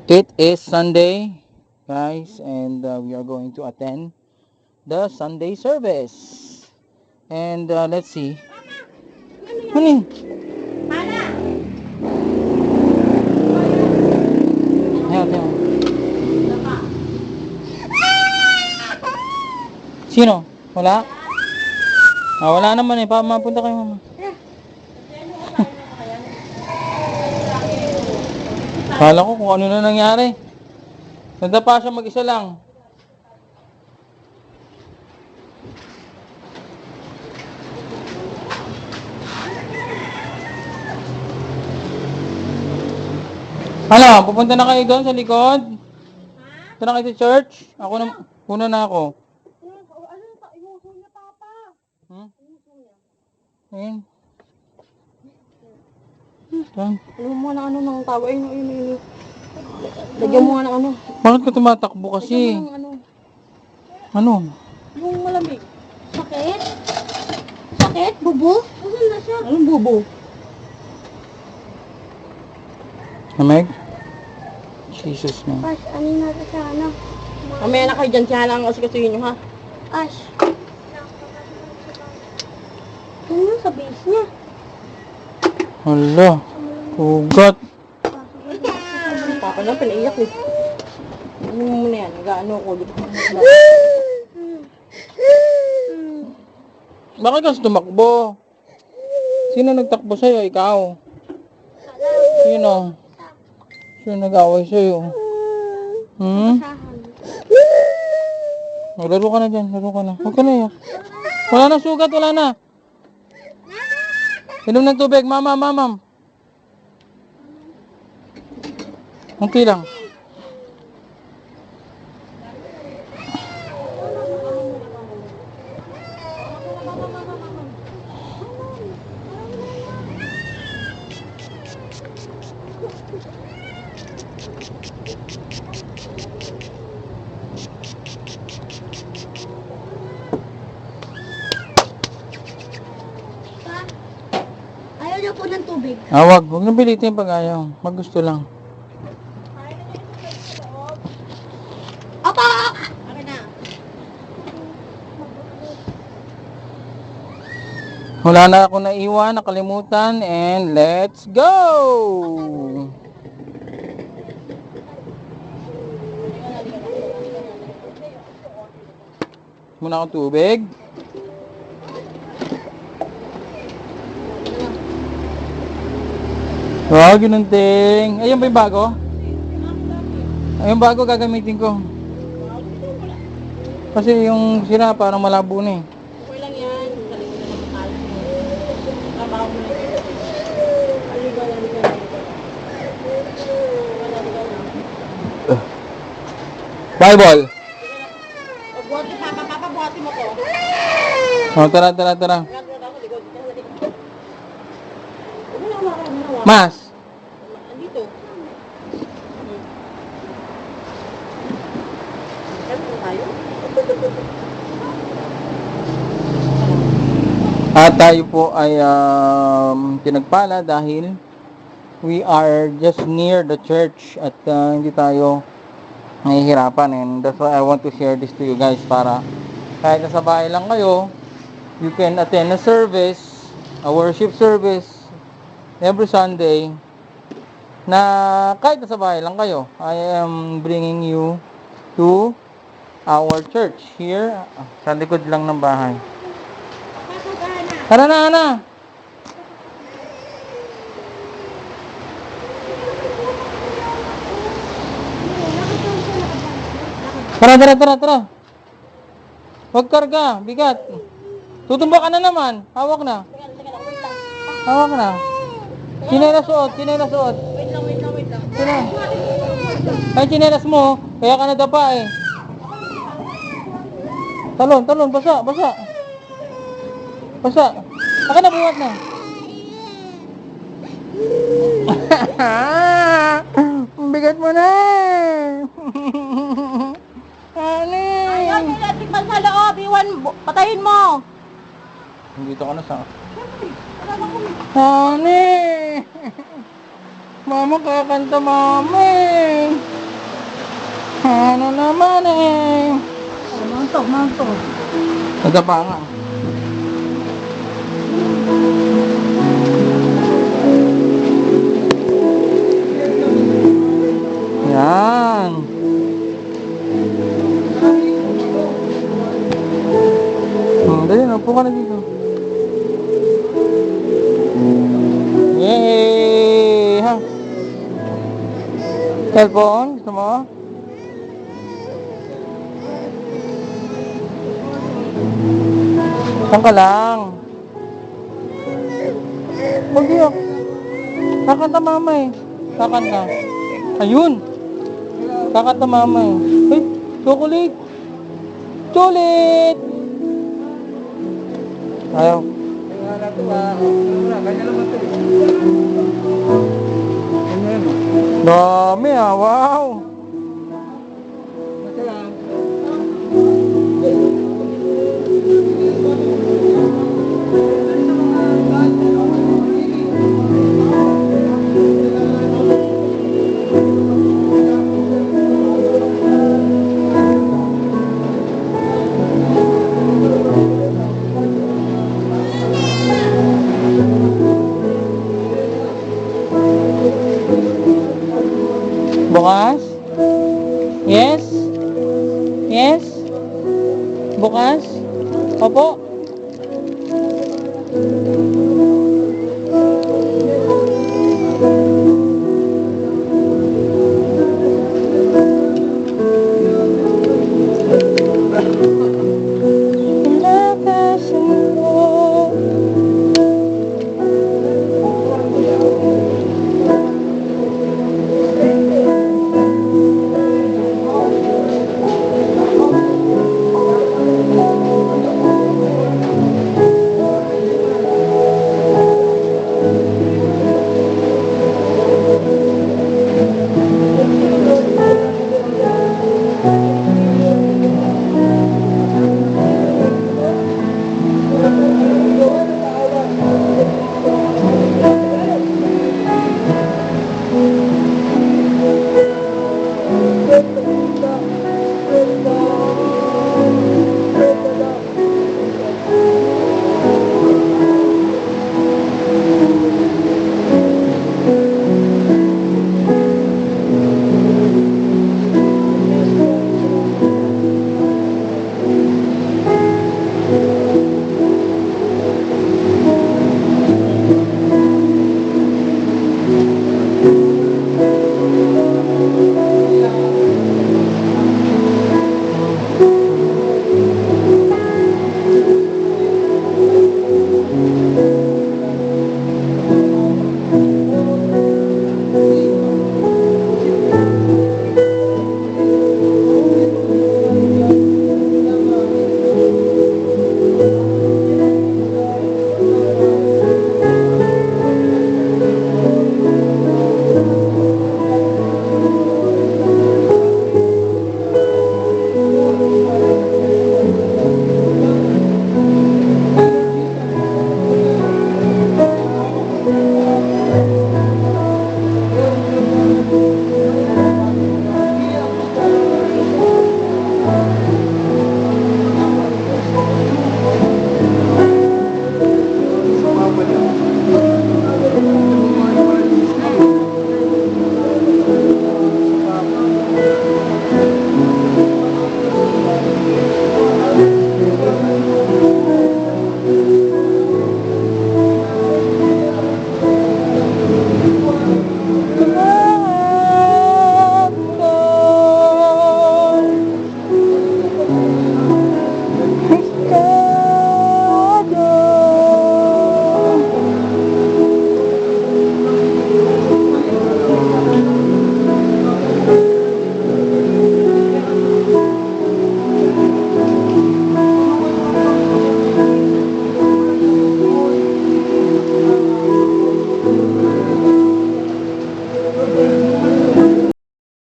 It is Sunday, guys, and we are going to attend the Sunday service. And let's see. Ano yun? Ayan, ayan. Sino? Wala? Wala naman eh. Mapunta kayo, mama. Kala ko kung ano na nangyari. Nadapa siya mag-isa lang. Ano, pupunta na kayo doon sa likod? Punta na kayo sa church? Ako na, una na ako. Ayun. Alam mo na ano ng tawa yun. Lagyan mo nga ng ano. Bakit ka tumatakbo kasi? Lagyan mo ng ano. Ano? Yung malamig. Sakit? Sakit? Bubo? Asan na siya? Anong bubo? Nameg? Jesus na. Ash, ano na ito sa ano? Mamaya na kayo dyan. Siya lang kasi kasuhin nyo ha. Ash. Ano sa base niya? Hala. Ugat. Papa na, pinaiyak eh. Ano mo muna yan? Nag-ano ko. Bakit kasi tumakbo? Sino nagtakbo sa'yo? Ikaw? Sino? Sino nag-away sa'yo? Laro ka na dyan. Laro ka na. Huwag ka na iyak. Wala na sugat. Wala na. Inom ng tubig. Mama. Kunti lang. Ayaw niya po ng tubig. Wag na pilitin pag ayaw. Maggusto lang. Apa! Akin na. Wala na ako naiwan, nakalimutan, and let's go! Muna akong tubig. Wow, ginunting. Ayun ba yung bago? Ayun bago gagamitin ko. Kasi yung sira parang malabo na eh. Okay lang yan. Galing mo na makakalit mo. Trabaho mo na yun. Aligaw. Bible! Buhati papa, buhati mo ko. Tara. Mas! Andito. Ano tayo? At tayo po ay pinagpala dahil we are just near the church at hindi tayo nahihirapan, and that's why I want to share this to you guys para kahit nasa bahay lang kayo, you can attend a service, a worship service every Sunday na kahit nasa bahay lang kayo. I am bringing you to our church here sa likod lang ng bahay. Tara na, Ana. Tara. Huwag karga, bigat. Tutumba ka na naman. Hawak na. Chinelas suot. Wait lang. Sino? Ay, chinelas mo. Kaya ka nadapa eh. Talon, basa. Akin na, buhat na. Bigat mo na. Ayaw, electric fan sa loob. Iwan, patayin mo. Dito ka na sa... Wala na kami. Honey! Mama, kakanta mama eh. Ano naman eh. Oh, mantok, mantok. Ito pa nga. Yan. Dali na, upo ka na dito. Yay! Ha? Cellphone? Gusto mo? Saan ka lang? Huwag iyak. Kakanta mama eh. Kakanta. Ayun! Kakanta mama eh. Ay! Chocolate! Chocolate! Ayaw. Dami ah, wow! Bukas?